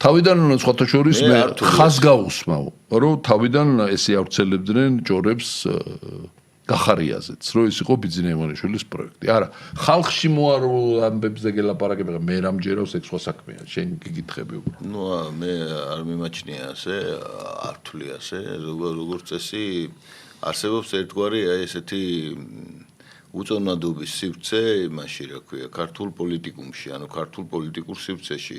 თავიდან სხვათა შორის მე ხაზ გავუსმავ, რომ თავიდან ესე ავრცელებდნენ ჯორებს გახარიაზეც, რომ ის იყო ბიძინა ივანიშვილის პროექტი. არა, ხალხში მოარო ამბებზე გელაპარაკება, მე რამჯერავს ეგ სხვა საქმეა, შენ გიგითხები უკვე. ნუ მე არ მიმაჩნია ასე, არ ვთვლი ასე, როგორც წესი არსებობს ერთგვარი ესეთი უწონადობის სივრცე იმაში, რა ქვია, ქართულ პოლიტიკუმში, ანუ ქართულ პოლიტიკურ სივრცეში,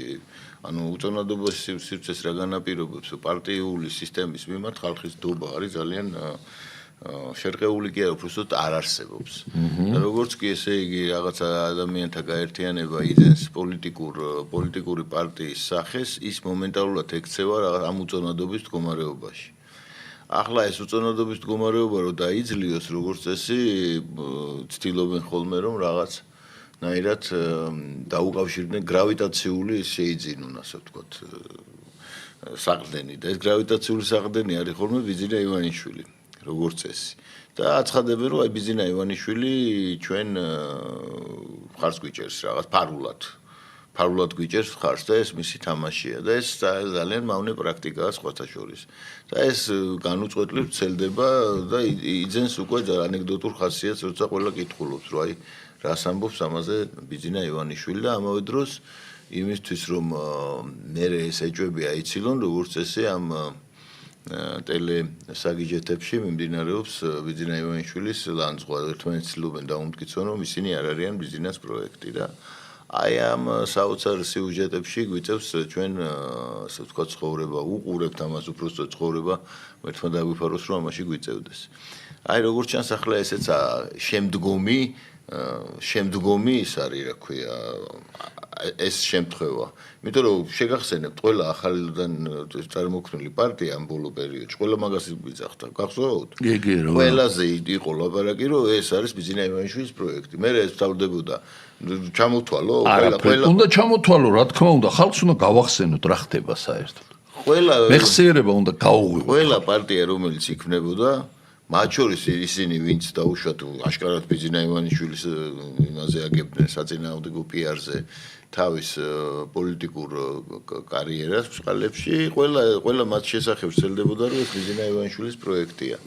ანუ უწონადობის სივრცეს რა განაპირობებს პარტიული სისტემის მიმართ ხალხის დობა არის ძალიან შერყეული კი არა, უბრალოდ არ არსებობს. და როგორც კი ესე იგი რაღაცა ადამიანთა გაერთიანება იძენს პოლიტიკური პარტიის სახეს, ის მომენტალურად ექცევა რაღაც ამ უწონადობის მდგომარეობაში. ახლა ეს უწონადობის მდგომარეობა რო დაიძლიოს, როგორც წესი, ცდილობენ ხოლმე რომ რაღაც ნაირად დაუკავშირდნენ გრავიტაციული შეიძინონ, ასე ვთქვათ, საყრდენი და ეს გრავიტაციული საყრდენი არის ხოლმე ბიძინა ივანიშვილი, როგორც წესი. და აცხადებენ რომ აი ბიძინა ივანიშვილი ჩვენ ხარს გვიჭერს რაღაც ფარულად გვიჭერს ხარს და ეს მისი თამაშია და ეს ძალიან მავნე პრაქტიკაა სხვათა შორის. და ეს განუწყვეტლივ ვრცელდება და იძენს უკვე ანეკდოტურ ხასიათს, როცა ყველა კითხულობს, რომ აი რას ამბობს ამაზე ბიძინა ივანიშვილი და ამავე დროს იმისთვის რომ მერე ეს ეჭვები აიცილონ, როგორც წესი ამ ტელესაგიჯეთებში მიმდინარეობს ბიძინა ივანიშვილის ლანძღვა, ერთმანეთს ცდილობენ დაუმტკიცონ, რომ ისინი არ არიან ბიძინას პროექტი და აი ამ საოცარ სიუჟეტებში გვიწევს ჩვენ ასე ვთქვათ ცხოვრება, უყურებთ ამას უბრალოდ ცხოვრება, ერთმა დაგვიფაროს რომ ამაში გვიწევდეს. აი როგორც ჩანს ახლა ესეც შემდგომი ის არის, რა ქვია, ეს შემთხვევა. იმიტომ რომ შეგახსენებთ ყველა ახალიდან წარმოქმნილი პარტია ამ ბოლო პერიოდში, ყველა მაგას გვიძახდა, გახსოვთ? ყველაზე იყო ლაპარაკი, რომ ეს არის ბიძინა ივანიშვილის პროექტი. მე ეს ვთავდებოდა ჩამოთვალო, ყველა უნდა ჩამოთვალო, რა თქმა უნდა, ხალხს უნდა გავახსენოთ რა ხდება საერთოდ. მეხსიერება უნდა გაუღვივოთ. ყველა პარტია რომელიც იქმნებოდა მათ შორის ისინი ვინც დაუშვათ აშკარად ბიძინა ივანიშვილის იმაზე აგებდნენ საწინააღმდეგო პიარზე თავის პოლიტიკურ კარიერას ბწყალებში ყველა მათ შესახებ ვრცელდებოდა რომ ეს ბიძინა ივანიშვილის პროექტია.